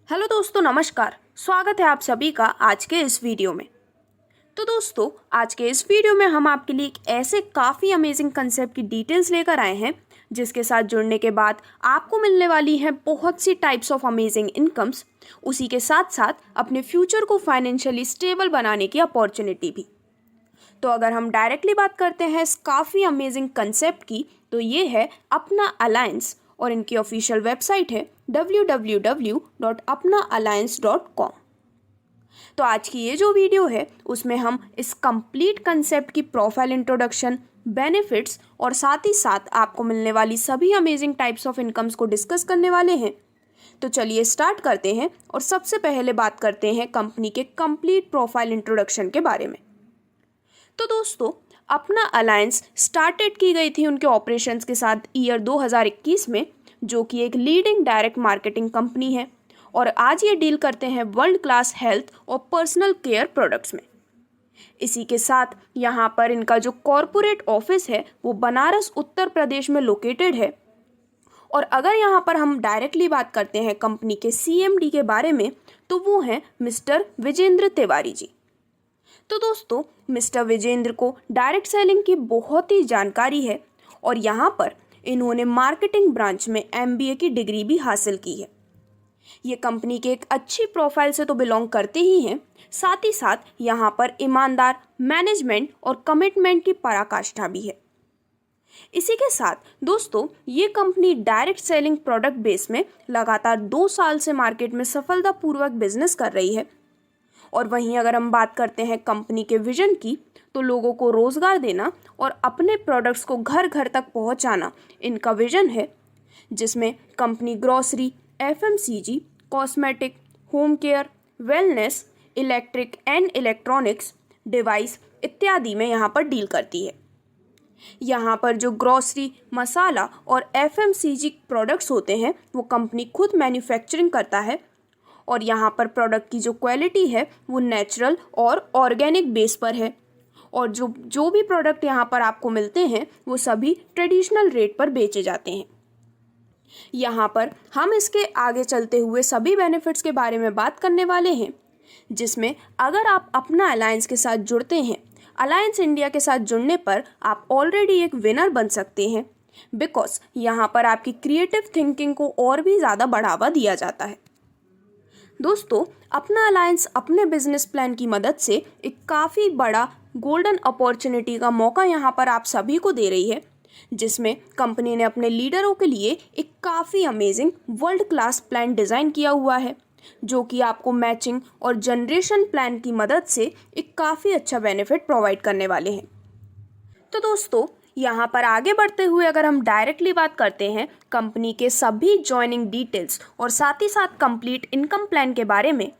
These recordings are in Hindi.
हेलो दोस्तों, नमस्कार। स्वागत है आप सभी का आज के इस वीडियो में। तो दोस्तों, आज के इस वीडियो में हम आपके लिए एक ऐसे काफ़ी अमेजिंग कंसेप्ट की डिटेल्स लेकर आए हैं जिसके साथ जुड़ने के बाद आपको मिलने वाली हैं बहुत सी टाइप्स ऑफ अमेजिंग इनकम्स, उसी के साथ साथ अपने फ्यूचर को फाइनेंशियली स्टेबल बनाने की अपॉर्चुनिटी भी। तो अगर हम डायरेक्टली बात करते हैं इस काफ़ी अमेजिंग कंसेप्ट की, तो ये है अपना अलायंस और इनकी ऑफिशियल वेबसाइट है www.apnaalliance.com। तो आज की ये जो वीडियो है उसमें हम इस कंप्लीट कंसेप्ट की प्रोफाइल इंट्रोडक्शन, बेनिफिट्स और साथ ही साथ आपको मिलने वाली सभी अमेजिंग टाइप्स ऑफ इनकम्स को डिस्कस करने वाले हैं। तो चलिए स्टार्ट करते हैं और सबसे पहले बात करते हैं कंपनी के कंप्लीट प्रोफाइल इंट्रोडक्शन के बारे में। तो दोस्तों, अपना अलायंस स्टार्टेड की गई थी उनके ऑपरेशंस के साथ ईयर 2021 में, जो कि एक लीडिंग डायरेक्ट मार्केटिंग कंपनी है और आज ये डील करते हैं वर्ल्ड क्लास हेल्थ और पर्सनल केयर प्रोडक्ट्स में। इसी के साथ यहाँ पर इनका जो कॉरपोरेट ऑफिस है वो बनारस उत्तर प्रदेश में लोकेटेड है। और अगर यहाँ पर हम डायरेक्टली बात करते हैं कंपनी के CMD के बारे में, तो वो हैं मिस्टर विजेंद्र तिवारी जी। तो दोस्तों, मिस्टर विजेंद्र को डायरेक्ट सेलिंग की बहुत ही जानकारी है और यहाँ पर इन्होंने मार्केटिंग ब्रांच में MBA की डिग्री भी हासिल की है। ये कंपनी के एक अच्छी प्रोफाइल से तो बिलोंग करते ही हैं, साथ ही साथ यहाँ पर ईमानदार मैनेजमेंट और कमिटमेंट की पराकाष्ठा भी है। इसी के साथ दोस्तों, ये company direct selling product base में लगातार 2 साल से मार्केट में सफलतापूर्वक बिजनेस कर रही है। और वहीं अगर हम बात करते हैं कंपनी के विजन की, तो लोगों को रोजगार देना और अपने प्रोडक्ट्स को घर घर तक पहुंचाना इनका विजन है, जिसमें company grocery, FMCG, cosmetic, home care, wellness, electric and electronics, device इत्यादि में यहाँ पर डील करती है। यहाँ पर जो ग्रोसरी, मसाला और FMCG प्रोडक्ट्स होते हैं वो कंपनी खुद मैन्युफैक्चरिंग करता है और यहाँ पर प्रोडक्ट की जो क्वालिटी है वो नेचुरल और ऑर्गेनिक बेस पर है और जो भी प्रोडक्ट यहाँ पर आपको मिलते हैं वो सभी ट्रेडिशनल रेट पर बेचे जाते हैं। यहाँ पर हम इसके आगे चलते हुए सभी बेनिफिट्स के बारे में बात करने वाले हैं, जिसमें अगर आप अपना अलायंस के साथ जुड़ते हैं, अलायंस इंडिया के साथ जुड़ने पर आप ऑलरेडी एक विनर बन सकते हैं, बिकॉज यहाँ पर आपकी क्रिएटिव थिंकिंग को और भी ज़्यादा बढ़ावा दिया जाता है। दोस्तों, अपना अलायंस अपने बिजनेस प्लान की मदद से एक काफ़ी बड़ा गोल्डन अपॉर्चुनिटी का मौका यहाँ पर आप सभी को दे रही है, जिसमें कंपनी ने अपने लीडरों के लिए एक काफ़ी amazing world class plan design किया हुआ है, जो कि आपको मैचिंग और जनरेशन प्लान की मदद से एक काफ़ी अच्छा बेनिफिट प्रोवाइड करने वाले हैं। तो दोस्तों, यहाँ पर आगे बढ़ते हुए अगर हम डायरेक्टली बात करते हैं कंपनी के सभी जॉइनिंग डिटेल्स और साथ ही साथ कंप्लीट इनकम प्लान के बारे में,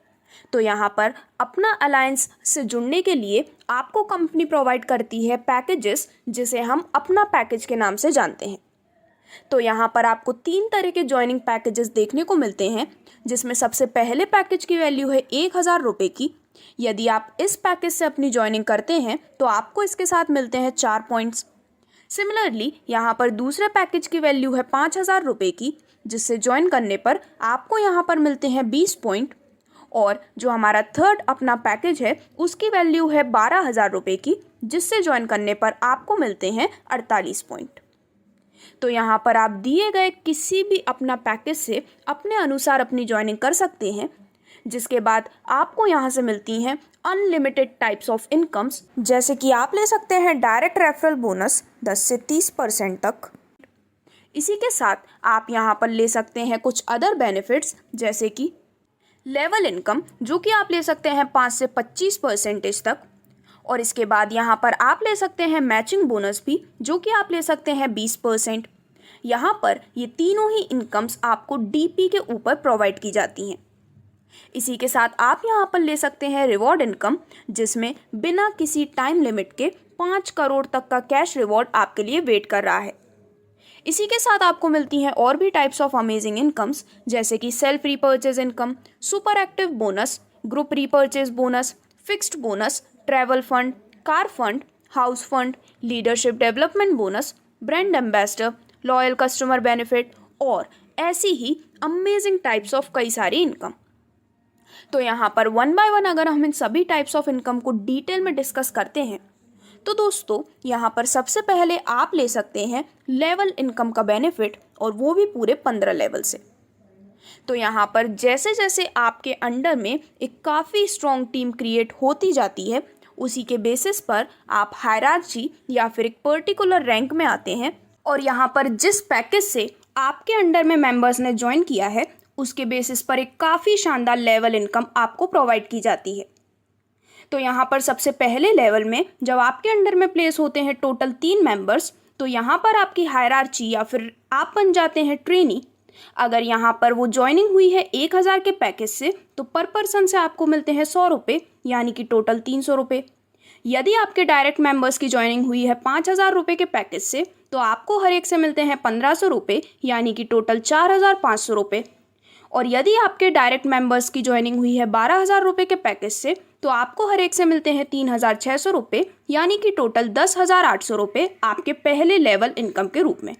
तो यहाँ पर अपना अलायंस से जुड़ने के लिए आपको कंपनी प्रोवाइड करती है पैकेजेस, जिसे हम अपना पैकेज के नाम से जानते हैं। तो यहाँ पर आपको 3 तरह के जॉइनिंग पैकेजेस देखने को मिलते हैं, जिसमें सबसे पहले पैकेज की वैल्यू है 1000 रुपये की। यदि आप इस पैकेज से अपनी ज्वाइनिंग करते हैं तो आपको इसके साथ मिलते हैं 4 पॉइंट्स। सिमिलरली यहाँ पर दूसरे पैकेज की वैल्यू है 5000 रुपये की, जिससे ज्वाइन करने पर आपको यहाँ पर मिलते हैं 20 पॉइंट। और जो हमारा थर्ड अपना पैकेज है उसकी वैल्यू है 12000 रुपये की, जिससे ज्वाइन करने पर आपको मिलते हैं 48 पॉइंट। तो यहाँ पर आप दिए गए किसी भी अपना पैकेज से अपने अनुसार अपनी ज्वाइनिंग कर सकते हैं, जिसके बाद आपको यहाँ से मिलती हैं अनलिमिटेड टाइप्स ऑफ इनकम्स, जैसे कि आप ले सकते हैं डायरेक्ट रेफरल बोनस 10 से 30% तक। इसी के साथ आप यहाँ पर ले सकते हैं कुछ अदर बेनिफिट्स, जैसे कि लेवल इनकम, जो कि आप ले सकते हैं 5 से 25% तक। और इसके बाद यहाँ पर आप ले सकते हैं मैचिंग बोनस भी, जो कि आप ले सकते हैं 20%। यहाँ पर ये तीनों ही इनकम्स आपको DP के ऊपर प्रोवाइड की जाती हैं। इसी के साथ आप यहाँ पर ले सकते हैं रिवॉर्ड इनकम, जिसमें बिना किसी टाइम लिमिट के 5 करोड़ तक का कैश रिवॉर्ड आपके लिए वेट कर रहा है। इसी के साथ आपको मिलती हैं और भी टाइप्स ऑफ अमेजिंग इनकम्स, जैसे कि self repurchase income, super active bonus, group repurchase bonus, fixed bonus, travel fund, car fund, house fund, leadership development bonus, brand ambassador, loyal customer benefit और ऐसी ही अमेजिंग टाइप्स ऑफ कई सारी इनकम। तो यहाँ पर वन बाय वन अगर हम इन सभी टाइप्स ऑफ इनकम को डिटेल में डिस्कस करते हैं तो दोस्तों यहाँ पर सबसे पहले आप ले सकते हैं लेवल इनकम का बेनिफिट, और वो भी पूरे 15 लेवल से। तो यहाँ पर जैसे जैसे आपके अंडर में एक काफ़ी स्ट्रॉन्ग टीम क्रिएट होती जाती है, उसी के बेसिस पर आप हायरार्ची या फिर एक पर्टिकुलर रैंक में आते हैं, और यहाँ पर जिस पैकेज से आपके अंडर में मेंबर्स ने ज्वाइन किया है उसके बेसिस पर एक काफ़ी शानदार लेवल इनकम आपको प्रोवाइड की जाती है। तो यहाँ पर सबसे पहले लेवल में जब आपके अंडर में प्लेस होते हैं टोटल 3 मेंबर्स, तो यहाँ पर आपकी हायरार्ची या फिर आप बन जाते हैं ट्रेनी। अगर यहाँ पर वो ज्वाइनिंग हुई है 1000 के पैकेज से, तो पर पर्सन से आपको मिलते हैं 100 रुपये, यानी कि टोटल 300 रुपये। यदि आपके डायरेक्ट मेंबर्स की ज्वाइनिंग हुई है 5000 रुपये के पैकेज से, तो आपको हर एक से मिलते हैं 1500 रुपये, यानी कि टोटल 4500 रुपये। और यदि आपके डायरेक्ट मेंबर्स की ज्वाइनिंग हुई है 12000 रुपये के पैकेज से, तो आपको हर एक से मिलते हैं 3600 रुपये, यानी कि टोटल 10800 रुपये आपके पहले लेवल इनकम के रूप में।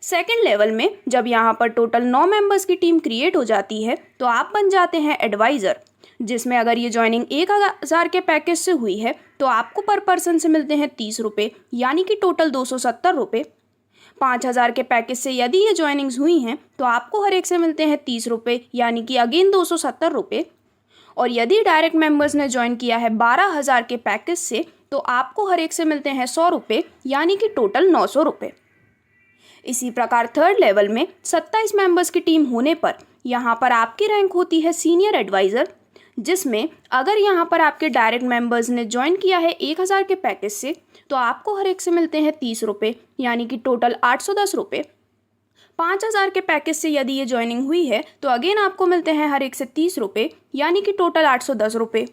सेकेंड लेवल में जब यहाँ पर टोटल 9 मेंबर्स की टीम क्रिएट हो जाती है, तो आप बन जाते हैं एडवाइज़र, जिसमें अगर ये ज्वाइनिंग 1000 के पैकेज से हुई है तो आपको पर पर्सन से मिलते हैं 30 रुपये, यानी कि टोटल 270 रुपये। 5000 के पैकेज से यदि ये ज्वाइनिंग्स हुई हैं तो आपको हर एक से मिलते हैं 30 रुपये, यानी कि अगेन 270 रुपये। और यदि डायरेक्ट मेंबर्स ने ज्वाइन किया है 12000 के पैकेज से, तो आपको हर एक से मिलते हैं 100 रुपये, यानी कि टोटल 900 रुपये। इसी प्रकार थर्ड लेवल में 27 मेंबर्स की टीम होने पर यहाँ पर आपकी रैंक होती है सीनियर एडवाइज़र, जिसमें अगर यहाँ पर आपके डायरेक्ट मेंबर्स ने ज्वाइन किया है 1000 के पैकेज से, तो आपको हर एक से मिलते हैं 30 रुपये, यानी कि टोटल 810 रुपये। 5000 के पैकेज से यदि ये ज्वाइनिंग हुई है तो अगेन आपको मिलते हैं हर एक से 30 रुपये, यानी कि टोटल 810 रुपये।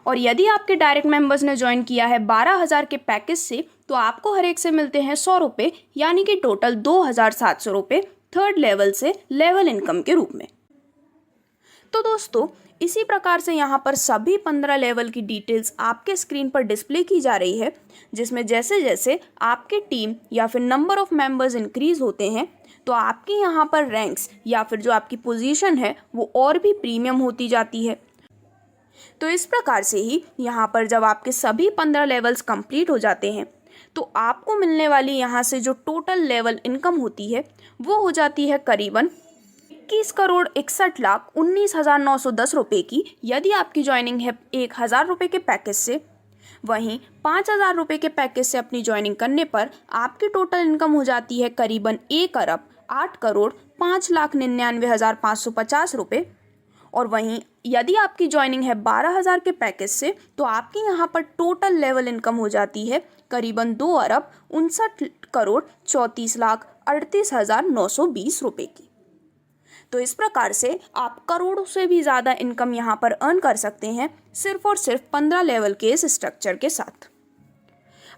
और यदि आपके डायरेक्ट मेंबर्स ने ज्वाइन किया है 12000 के पैकेज से, तो आपको हर एक से मिलते हैं 100 रुपये, यानी कि टोटल 2700 रुपये थर्ड लेवल से लेवल इनकम के रूप में। तो दोस्तों इसी प्रकार से यहाँ पर सभी 15 लेवल की डिटेल्स आपके स्क्रीन पर डिस्प्ले की जा रही है, जिसमें जैसे जैसे आपकी टीम या फिर नंबर ऑफ मेंबर्स इंक्रीज होते हैं तो आपकी यहाँ पर रैंक्स या फिर जो आपकी पोजीशन है वो और भी प्रीमियम होती जाती है। तो इस प्रकार से ही यहाँ पर जब आपके सभी 15 लेवल्स कंप्लीट हो जाते हैं तो आपको मिलने वाली यहाँ से जो टोटल लेवल इनकम होती है वो हो जाती है करीबन 21,61,19,910 रुपये की, यदि आपकी ज्वाइनिंग है 1000 रुपये के पैकेज से। वहीं 5000 रुपये के पैकेज से अपनी ज्वाइनिंग करने पर आपकी टोटल इनकम हो जाती है करीबन 1,08,05,99,550 रुपये। और वहीं यदि आपकी ज्वाइनिंग है 12000 के पैकेज से, तो आपकी यहाँ पर टोटल लेवल इनकम हो जाती है करीबन 2,59,34,38,920 रुपये की। तो इस प्रकार से आप करोड़ों से भी ज़्यादा इनकम यहाँ पर अर्न कर सकते हैं सिर्फ और सिर्फ 15 लेवल के इस स्ट्रक्चर के साथ।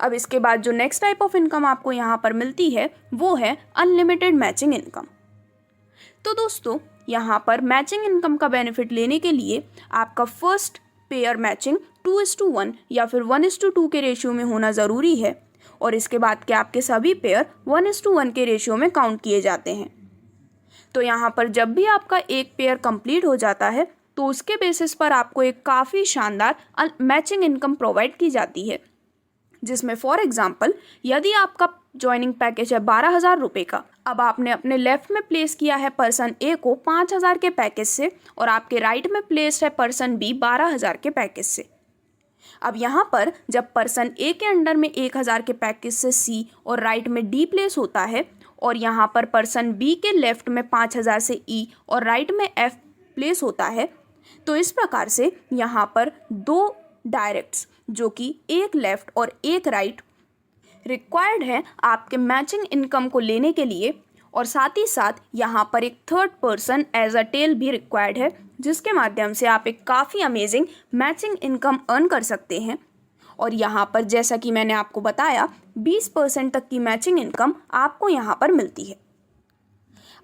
अब इसके बाद जो नेक्स्ट टाइप ऑफ इनकम आपको यहाँ पर मिलती है वो है अनलिमिटेड मैचिंग इनकम। तो दोस्तों यहाँ पर मैचिंग इनकम का बेनिफिट लेने के लिए आपका फर्स्ट पेयर मैचिंग 2:1 या फिर 1:2 के रेशियो में होना ज़रूरी है, और इसके बाद के आपके सभी पेयर 1:1 के रेशियो में काउंट किए जाते हैं। तो यहाँ पर जब भी आपका एक पेयर कंप्लीट हो जाता है तो उसके बेसिस पर आपको एक काफ़ी शानदार मैचिंग इनकम प्रोवाइड की जाती है, जिसमें फॉर एग्जांपल यदि आपका ज्वाइनिंग पैकेज है 12000 रुपये का, अब आपने अपने लेफ्ट में प्लेस किया है पर्सन ए को 5000 के पैकेज से और आपके राइट में प्लेस है पर्सन बी 12000 के पैकेज से। अब यहाँ पर जब पर्सन ए के अंडर में 1000 के पैकेज से सी और राइट में डी प्लेस होता है, और यहाँ पर पर्सन बी के लेफ्ट में 5000 से ई और राइट में एफ प्लेस होता है, तो इस प्रकार से यहाँ पर 2 डायरेक्ट्स जो कि एक लेफ्ट और एक राइट रिक्वायर्ड है आपके मैचिंग इनकम को लेने के लिए, और साथ ही साथ यहाँ पर एक third person as a tale भी रिक्वायर्ड है, जिसके माध्यम से आप एक काफ़ी अमेजिंग मैचिंग इनकम अर्न कर सकते हैं। और यहाँ पर जैसा कि मैंने आपको बताया 20% तक की मैचिंग इनकम आपको यहाँ पर मिलती है।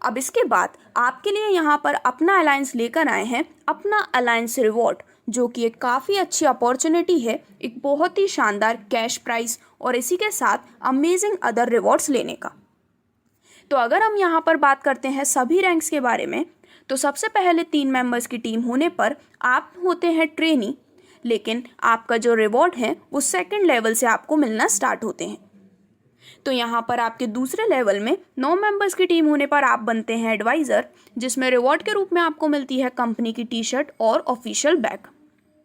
अब इसके बाद आपके लिए यहाँ पर अपना अलायंस लेकर आए हैं अपना अलायंस रिवॉर्ड, जो कि एक काफ़ी अच्छी अपॉर्चुनिटी है, एक बहुत ही शानदार कैश प्राइस और इसी के साथ अमेजिंग अदर रिवॉर्ड्स लेने का। तो अगर हम यहाँ पर बात करते हैं सभी रैंक्स के बारे में, तो सबसे पहले 3 मेंबर्स की टीम होने पर आप होते हैं ट्रेनी, लेकिन आपका जो रिवॉर्ड है वो सेकंड लेवल से आपको मिलना स्टार्ट होते हैं। तो यहाँ पर आपके दूसरे लेवल में 9 मेंबर्स की टीम होने पर आप बनते हैं एडवाइज़र, जिसमें रिवॉर्ड के रूप में आपको मिलती है कंपनी की टी शर्ट और ऑफिशियल बैग।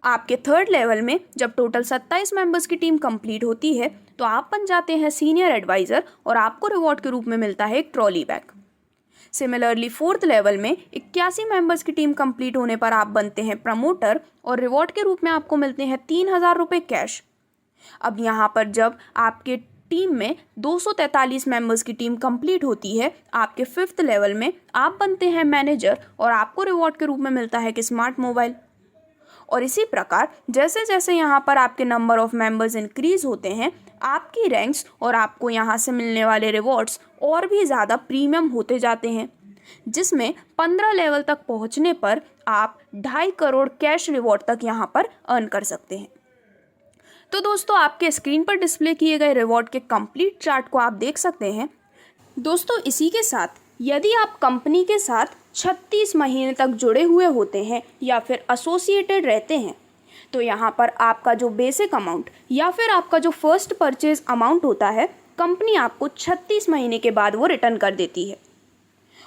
आपके थर्ड लेवल में जब टोटल 27 मेंबर्स की टीम कंप्लीट होती है तो आप बन जाते हैं सीनियर एडवाइज़र और आपको रिवॉर्ड के रूप में मिलता है एक trolley bag. Similarly fourth level में 81 मेंबर्स की टीम कंप्लीट होने पर आप बनते हैं प्रमोटर और रिवॉर्ड के रूप में आपको मिलते हैं 3000 रुपये कैश। अब यहाँ पर जब आपके टीम में 243 मेंबर्स की टीम कंप्लीट होती है, आपके फिफ्थ लेवल में आप बनते हैं मैनेजर और आपको रिवॉर्ड के रूप में मिलता है कि स्मार्ट मोबाइल। और इसी प्रकार जैसे जैसे यहाँ पर आपके नंबर ऑफ मेंबर्स इंक्रीज होते हैं, आपकी रैंक्स और आपको यहाँ से मिलने वाले रिवॉर्ड्स और भी ज़्यादा प्रीमियम होते जाते हैं, जिसमें 15 लेवल तक पहुँचने पर आप 2.5 करोड़ कैश रिवॉर्ड तक यहाँ पर अर्न कर सकते हैं। तो दोस्तों, आपके स्क्रीन पर डिस्प्ले किए गए रिवॉर्ड के कंप्लीट चार्ट को आप देख सकते हैं। दोस्तों, इसी के साथ यदि आप कंपनी के साथ 36 महीने तक जुड़े हुए होते हैं या फिर एसोसिएटेड रहते हैं, तो यहाँ पर आपका जो बेसिक अमाउंट या फिर आपका जो फर्स्ट परचेज अमाउंट होता है, कंपनी आपको 36 महीने के बाद वो रिटर्न कर देती है।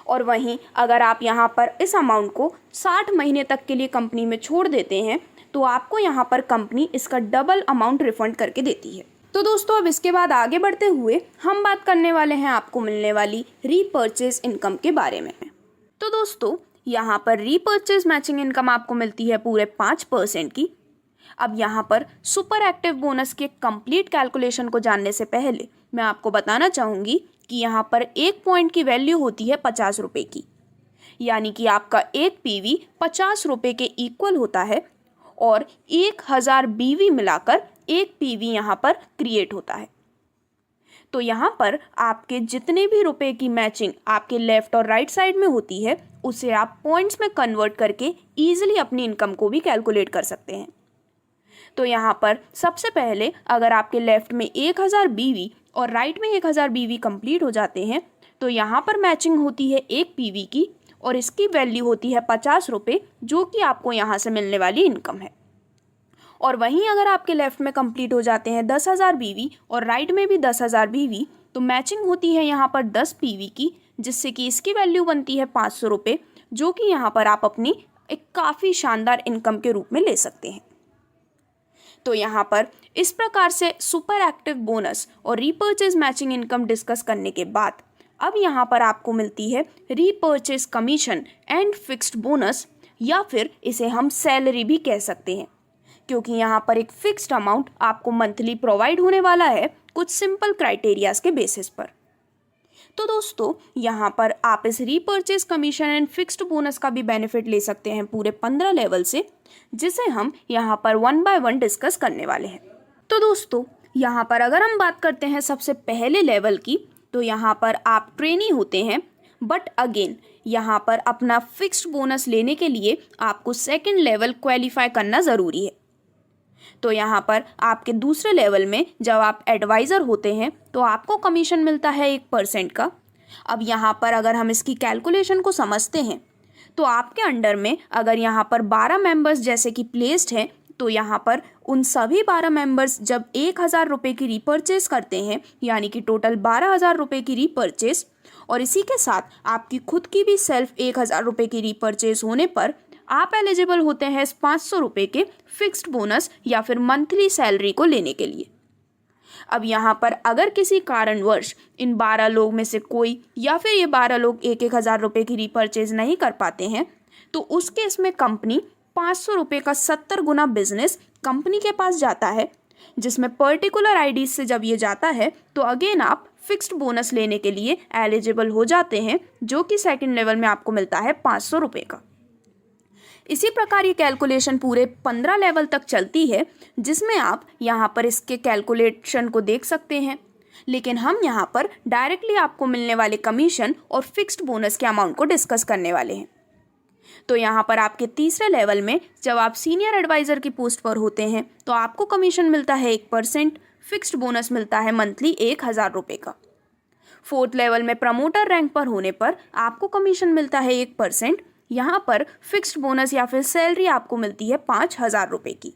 और वहीं अगर आप यहाँ पर इस अमाउंट को 60 महीने तक के लिए कंपनी में छोड़ देते हैं तो आपको यहाँ पर कंपनी इसका डबल अमाउंट रिफंड करके देती है। तो दोस्तों, अब इसके बाद आगे बढ़ते हुए हम बात करने वाले हैं आपको मिलने वाली रीपर्चेज इनकम के बारे में। तो दोस्तों, यहाँ पर रीपर्चेज मैचिंग इनकम आपको मिलती है पूरे 5% की। अब यहाँ पर सुपर एक्टिव बोनस के कंप्लीट कैलकुलेशन को जानने से पहले मैं आपको बताना चाहूँगी कि यहाँ पर एक पॉइंट की वैल्यू होती है 50 रुपये की, यानी कि आपका एक पीवी 50 रुपये के इक्वल होता है और 1000 बीवी मिलाकर एक पीवी यहाँ पर क्रिएट होता है। तो यहाँ पर आपके जितने भी रुपए की मैचिंग आपके लेफ्ट और राइट साइड में होती है, उसे आप पॉइंट्स में कन्वर्ट करके ईजिली अपनी इनकम को भी कैलकुलेट कर सकते हैं। तो यहाँ पर सबसे पहले अगर आपके लेफ्ट में 1000 बीवी और राइट में 1000 बीवी कंप्लीट हो जाते हैं, तो यहाँ पर मैचिंग होती है एक पीवी की और इसकी वैल्यू होती है 50 रुपये, जो कि आपको यहाँ से मिलने वाली इनकम है। और वहीं अगर आपके लेफ्ट में कंप्लीट हो जाते हैं 10,000 बीवी और राइट में भी 10,000 बीवी, तो मैचिंग होती है यहाँ पर 10 पीवी की, जिससे कि इसकी वैल्यू बनती है 500 रुपये, जो कि यहाँ पर आप अपनी एक काफ़ी शानदार इनकम के रूप में ले सकते हैं। तो यहाँ पर इस प्रकार से सुपर एक्टिव बोनस और रीपर्चेज मैचिंग इनकम डिस्कस करने के बाद अब यहाँ पर आपको मिलती है repurchase commission and fixed bonus, या फिर इसे हम सैलरी भी कह सकते हैं, क्योंकि यहाँ पर एक फिक्स्ड अमाउंट आपको मंथली प्रोवाइड होने वाला है कुछ सिंपल क्राइटेरियाज के बेसिस पर। तो दोस्तों, यहाँ पर आप इस repurchase commission and fixed bonus का भी बेनिफिट ले सकते हैं पूरे 15 लेवल से, जिसे हम यहाँ पर 1 बाय 1 डिस्कस करने वाले हैं। तो दोस्तों, यहाँ पर अगर हम बात करते हैं सबसे पहले लेवल की, तो यहाँ पर आप ट्रेनी होते हैं, बट अगेन यहाँ पर अपना फिक्स्ड बोनस लेने के लिए आपको सेकंड लेवल क्वालिफाई करना ज़रूरी है। तो यहाँ पर आपके दूसरे लेवल में जब आप एडवाइज़र होते हैं तो आपको कमीशन मिलता है 1% का। अब यहाँ पर अगर हम इसकी कैलकुलेशन को समझते हैं, तो आपके अंडर में अगर यहाँ पर 12 मेंबर्स जैसे कि प्लेस्ड हैं, तो यहाँ पर उन सभी 12 मेंबर्स जब 1000 रुपये की रीपर्चेज करते हैं, यानी कि टोटल 12,000 रुपये की रीपर्चेज, और इसी के साथ आपकी खुद की भी सेल्फ 1000 रुपये की रीपर्चेज होने पर आप एलिजिबल होते हैं 500 रुपये के फिक्स्ड बोनस या फिर मंथली सैलरी को लेने के लिए। अब यहाँ पर अगर किसी कारणवश इन 12 लोग में से कोई या फिर ये 12 लोग 1,000 रुपये की रीपर्चेज नहीं कर पाते हैं, तो उस केस में कंपनी 500 रुपये का 70 गुना बिजनेस कंपनी के पास जाता है, जिसमें पर्टिकुलर आईडी से जब ये जाता है तो अगेन आप फिक्स्ड बोनस लेने के लिए एलिजिबल हो जाते हैं, जो कि सेकंड लेवल में आपको मिलता है 500 रुपये का। इसी प्रकार ये कैलकुलेशन पूरे 15 लेवल तक चलती है, जिसमें आप यहाँ पर इसके कैलकुलेशन को देख सकते हैं, लेकिन हम यहाँ पर डायरेक्टली आपको मिलने वाले कमीशन और फिक्स्ड बोनस के अमाउंट को डिस्कस करने वाले हैं। तो यहाँ पर आपके तीसरे लेवल में जब आप सीनियर एडवाइज़र की पोस्ट पर होते हैं, तो आपको कमीशन मिलता है 1%, फिक्स्ड बोनस मिलता है मंथली 1000 रुपये का। फोर्थ लेवल में प्रमोटर रैंक पर होने पर आपको कमीशन मिलता है 1%, यहाँ पर फिक्स्ड बोनस या फिर सैलरी आपको मिलती है 5,000 रुपये की।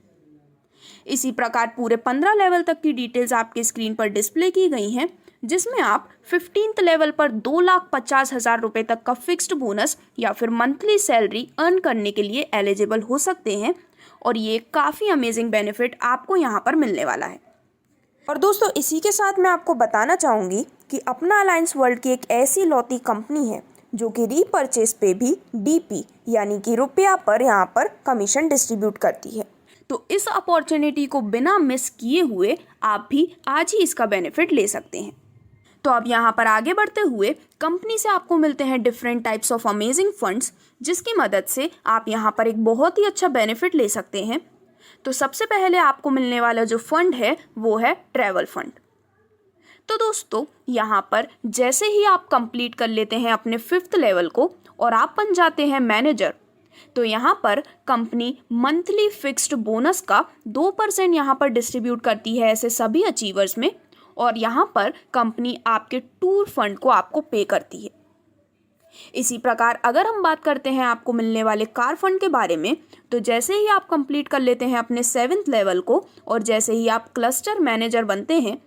इसी प्रकार पूरे 15 लेवल तक की डिटेल्स आपके स्क्रीन पर डिस्प्ले की गई हैं, जिसमें आप 15th लेवल पर 2,50,000 रुपये तक का फिक्स्ड बोनस या फिर मंथली सैलरी अर्न करने के लिए एलिजिबल हो सकते हैं और ये काफ़ी अमेजिंग बेनिफिट आपको यहाँ पर मिलने वाला है। और दोस्तों इसी के साथ मैं आपको बताना चाहूँगी कि अपना अलायंस वर्ल्ड की एक ऐसी लौती कंपनी है जो कि रीपरचेज पे भी DP यानी कि रुपया पर यहाँ पर कमीशन डिस्ट्रीब्यूट करती है। तो इस अपॉर्चुनिटी को बिना मिस किए हुए आप भी आज ही इसका बेनिफिट ले सकते हैं। तो अब यहाँ पर आगे बढ़ते हुए कंपनी से आपको मिलते हैं different types of amazing funds, जिसकी मदद से आप यहाँ पर एक बहुत ही अच्छा बेनिफिट ले सकते हैं। तो सबसे पहले आपको मिलने वाला जो फंड है वो है ट्रैवल फंड। तो दोस्तों यहाँ पर जैसे ही आप कंप्लीट कर लेते हैं अपने 5th लेवल को और आप बन जाते हैं मैनेजर, तो यहाँ पर कंपनी मंथली फिक्स्ड बोनस का 2% यहाँ पर डिस्ट्रीब्यूट करती है ऐसे सभी अचीवर्स में, और यहाँ पर कंपनी आपके टूर फंड को आपको पे करती है। इसी प्रकार अगर हम बात करते हैं आपको मिलने वाले कार फंड के बारे में, तो जैसे ही आप कंप्लीट कर लेते हैं अपने 7th लेवल को और जैसे ही आप क्लस्टर मैनेजर बनते हैं,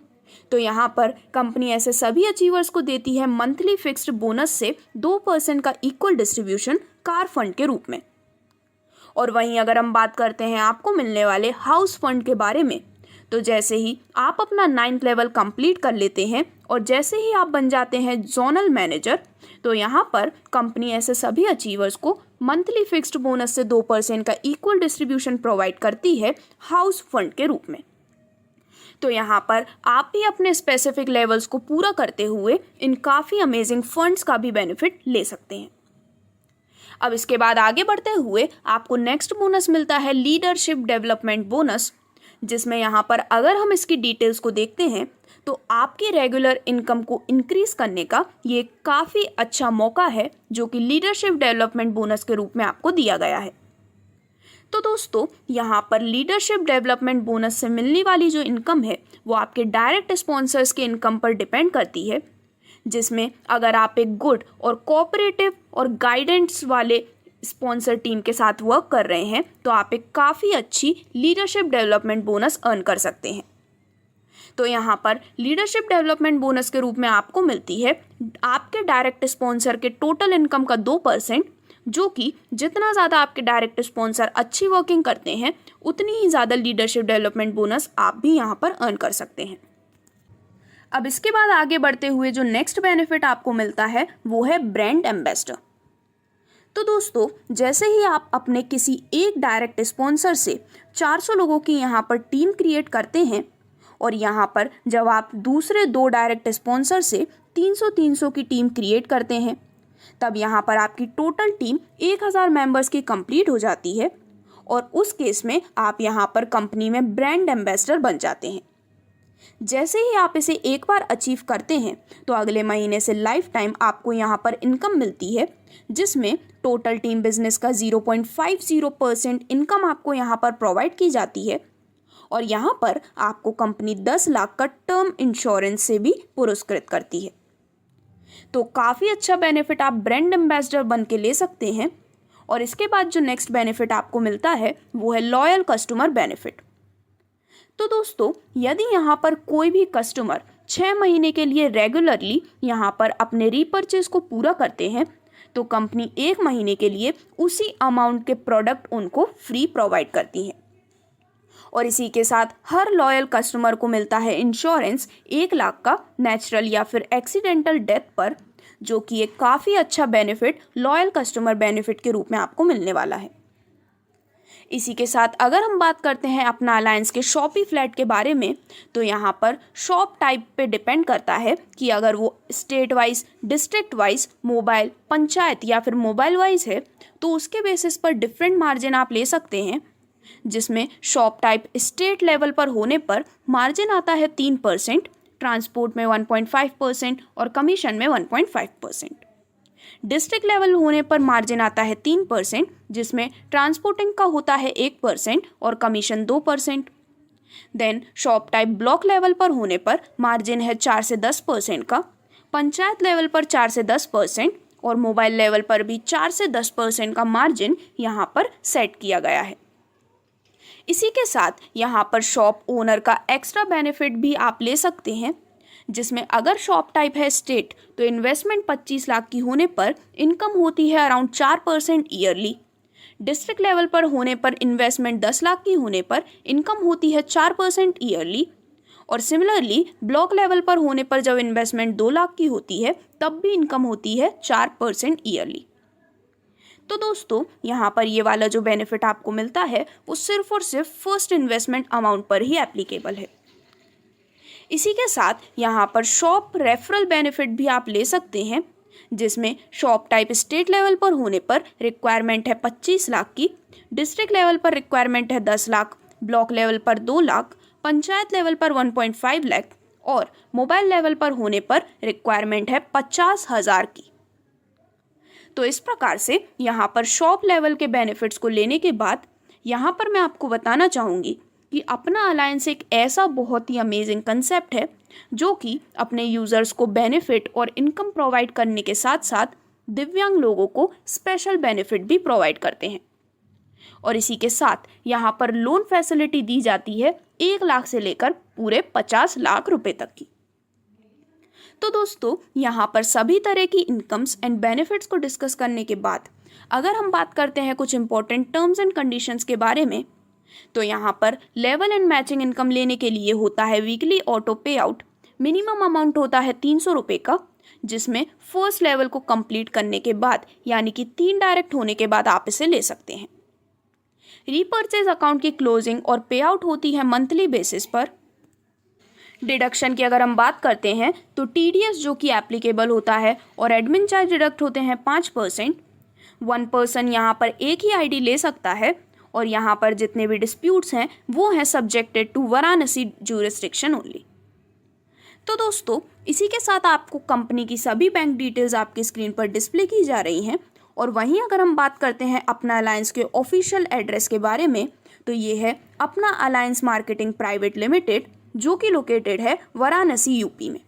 तो यहाँ पर कंपनी ऐसे सभी अचीवर्स को देती है मंथली फिक्स्ड बोनस से 2% का इक्वल डिस्ट्रीब्यूशन कार फंड के रूप में। और वहीं अगर हम बात करते हैं आपको मिलने वाले हाउस फंड के बारे में, तो जैसे ही आप अपना 9th लेवल कंप्लीट कर लेते हैं और जैसे ही आप बन जाते हैं जोनल मैनेजर, तो यहाँ पर कंपनी ऐसे सभी अचीवर्स को मंथली फिक्स्ड बोनस से 2% का इक्वल डिस्ट्रीब्यूशन प्रोवाइड करती है हाउस फंड के रूप में। तो यहाँ पर आप भी अपने स्पेसिफिक लेवल्स को पूरा करते हुए इन काफ़ी अमेजिंग फंड्स का भी बेनिफिट ले सकते हैं। अब इसके बाद आगे बढ़ते हुए आपको नेक्स्ट बोनस मिलता है लीडरशिप डेवलपमेंट बोनस, जिसमें यहाँ पर अगर हम इसकी डिटेल्स को देखते हैं तो आपकी रेगुलर इनकम को इंक्रीज करने का ये काफ़ी अच्छा मौका है, जो कि लीडरशिप डेवलपमेंट बोनस के रूप में आपको दिया गया है। तो दोस्तों यहाँ पर लीडरशिप डेवलपमेंट बोनस से मिलने वाली जो इनकम है वो आपके डायरेक्ट स्पॉन्सर्स के इनकम पर डिपेंड करती है, जिसमें अगर आप एक गुड और कोऑपरेटिव और गाइडेंस वाले स्पॉन्सर टीम के साथ वर्क कर रहे हैं तो आप एक काफ़ी अच्छी लीडरशिप डेवलपमेंट बोनस अर्न कर सकते हैं। तो यहाँ पर लीडरशिप डेवलपमेंट बोनस के रूप में आपको मिलती है आपके डायरेक्ट स्पॉन्सर के टोटल इनकम का 2%, जो कि जितना ज़्यादा आपके डायरेक्ट स्पॉन्सर अच्छी वर्किंग करते हैं उतनी ही ज़्यादा लीडरशिप डेवलपमेंट बोनस आप भी यहाँ पर अर्न कर सकते हैं। अब इसके बाद आगे बढ़ते हुए जो नेक्स्ट बेनिफिट आपको मिलता है वो है ब्रांड एम्बेसडर। तो दोस्तों जैसे ही आप अपने किसी एक डायरेक्ट स्पॉन्सर से 400 लोगों की यहाँ पर टीम क्रिएट करते हैं और यहाँ पर जब आप दूसरे 2 डायरेक्ट स्पॉन्सर से 300 की टीम क्रिएट करते हैं, तब यहाँ पर आपकी टोटल टीम 1000 मेंबर्स की कंप्लीट हो जाती है और उस केस में आप यहाँ पर कंपनी में ब्रांड एम्बेसडर बन जाते हैं। जैसे ही आप इसे एक बार अचीव करते हैं तो अगले महीने से लाइफ टाइम आपको यहाँ पर इनकम मिलती है, जिसमें टोटल टीम बिजनेस का 0.50% इनकम आपको यहाँ पर प्रोवाइड की जाती है और यहाँ पर आपको कंपनी 10 लाख का टर्म इंश्योरेंस से भी पुरस्कृत करती है। तो काफ़ी अच्छा बेनिफिट आप ब्रांड एम्बेसडर बन के ले सकते हैं। और इसके बाद जो नेक्स्ट बेनिफिट आपको मिलता है वो है लॉयल कस्टमर बेनिफिट। तो दोस्तों यदि यहाँ पर कोई भी कस्टमर 6 महीने के लिए रेगुलरली यहाँ पर अपने रीपरचेज को पूरा करते हैं तो कंपनी 1 महीने के लिए उसी अमाउंट के प्रोडक्ट उनको फ्री प्रोवाइड करती है। और इसी के साथ हर लॉयल कस्टमर को मिलता है इंश्योरेंस 1 लाख का नेचुरल या फिर एक्सीडेंटल डेथ पर, जो कि एक काफ़ी अच्छा बेनिफिट लॉयल कस्टमर बेनिफिट के रूप में आपको मिलने वाला है। इसी के साथ अगर हम बात करते हैं अपना अलायंस के शॉपी फ्लैट के बारे में, तो यहाँ पर शॉप टाइप पे डिपेंड करता है कि अगर वो state wise, district wise, mobile, panchayat या फिर मोबाइल वाइज है तो उसके बेसिस पर डिफरेंट मार्जिन आप ले सकते हैं, जिसमें शॉप टाइप स्टेट लेवल पर होने पर मार्जिन आता है 3%, ट्रांसपोर्ट में 1.5% और कमीशन में 1.5%। डिस्ट्रिक्ट लेवल होने पर मार्जिन आता है 3%, जिसमें ट्रांसपोर्टिंग का होता है 1% और commission 2%। Then shop type block level पर होने पर मार्जिन है 4 से 10% का, पंचायत लेवल पर 4 से 10% और मोबाइल लेवल पर भी 4 से 10% का मार्जिन यहाँ पर सेट किया गया है। इसी के साथ यहाँ पर शॉप ओनर का एक्स्ट्रा बेनिफिट भी आप ले सकते हैं, जिसमें अगर शॉप टाइप है स्टेट तो इन्वेस्टमेंट 25 लाख की होने पर इनकम होती है अराउंड 4% ईयरली। डिस्ट्रिक्ट लेवल पर होने पर इन्वेस्टमेंट 10 लाख की होने पर इनकम होती है 4% ईयरली। और सिमिलरली ब्लॉक लेवल पर होने पर जब इन्वेस्टमेंट 2 लाख की होती है तब भी इनकम होती है 4% ईयरली। तो दोस्तों यहाँ पर ये वाला जो बेनिफिट आपको मिलता है वो सिर्फ और सिर्फ फर्स्ट इन्वेस्टमेंट अमाउंट पर ही एप्लीकेबल है। इसी के साथ यहाँ पर शॉप रेफरल बेनिफिट भी आप ले सकते हैं, जिसमें शॉप टाइप स्टेट लेवल पर होने पर रिक्वायरमेंट है 25 लाख की, डिस्ट्रिक्ट लेवल पर रिक्वायरमेंट है 10 लाख, ब्लॉक लेवल पर 2 लाख, पंचायत लेवल पर 1.5 लाख और मोबाइल लेवल पर होने पर रिक्वायरमेंट है 50,000 की। तो इस प्रकार से यहाँ पर शॉप लेवल के बेनिफिट्स को लेने के बाद यहाँ पर मैं आपको बताना चाहूँगी कि अपना अलायंस एक ऐसा बहुत ही अमेजिंग कंसेप्ट है जो कि अपने यूज़र्स को बेनिफिट और इनकम प्रोवाइड करने के साथ साथ दिव्यांग लोगों को स्पेशल बेनिफिट भी प्रोवाइड करते हैं। और इसी के साथ यहाँ पर लोन फैसिलिटी दी जाती है 1 लाख से लेकर पूरे 50 लाख रुपए तक की। तो दोस्तों यहाँ पर सभी तरह की इनकम्स एंड बेनिफिट्स को डिस्कस करने के बाद अगर हम बात करते हैं कुछ इंपॉर्टेंट टर्म्स एंड कंडीशंस के बारे में, तो यहाँ पर लेवल एंड मैचिंग इनकम लेने के लिए होता है वीकली ऑटो पे आउट। मिनिमम अमाउंट होता है 300 रुपये का, जिसमें फर्स्ट लेवल को कंप्लीट करने के बाद यानी कि 3 डायरेक्ट होने के बाद आप इसे ले सकते हैं। रीपर्चेज अकाउंट की क्लोजिंग और पे आउट होती है मंथली बेसिस पर। डिडक्शन की अगर हम बात करते हैं तो टीडीएस जो कि एप्लीकेबल होता है और एडमिन चार्ज डिडक्ट होते हैं 5%। 1 पर्सन यहाँ पर एक ही आईडी ले सकता है और यहाँ पर जितने भी डिस्प्यूट्स हैं वो हैं subjected to Varanasi jurisdiction only. तो दोस्तों इसी के साथ आपको कंपनी की सभी बैंक डिटेल्स आपकी स्क्रीन पर डिस्प्ले की जा रही हैं। और वहीं अगर हम बात करते हैं अपना अलायंस के ऑफिशियल एड्रेस के बारे में, तो ये है अपना अलायंस मार्केटिंग प्राइवेट लिमिटेड, जो कि लोकेटेड है वाराणसी यूपी में।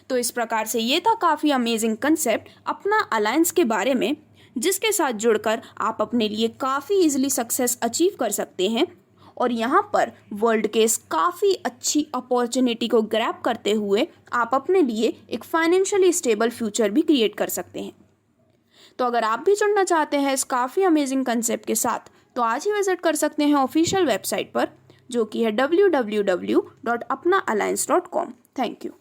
तो इस प्रकार से ये था काफ़ी अमेजिंग कंसेप्ट अपना अलायंस के बारे में, जिसके साथ जुड़कर आप अपने लिए काफ़ी इजीली सक्सेस अचीव कर सकते हैं और यहाँ पर वर्ल्ड के इस काफ़ी अच्छी अपॉर्चुनिटी को ग्रैब करते हुए आप अपने लिए एक फाइनेंशियली स्टेबल फ्यूचर भी क्रिएट कर सकते हैं। तो अगर आप भी जुड़ना चाहते हैं इस काफ़ी अमेजिंग कंसेप्ट के साथ, तो आज ही विजिट कर सकते हैं ऑफिशियल वेबसाइट पर, जो कि है www.apnaalliance.com। Thank you.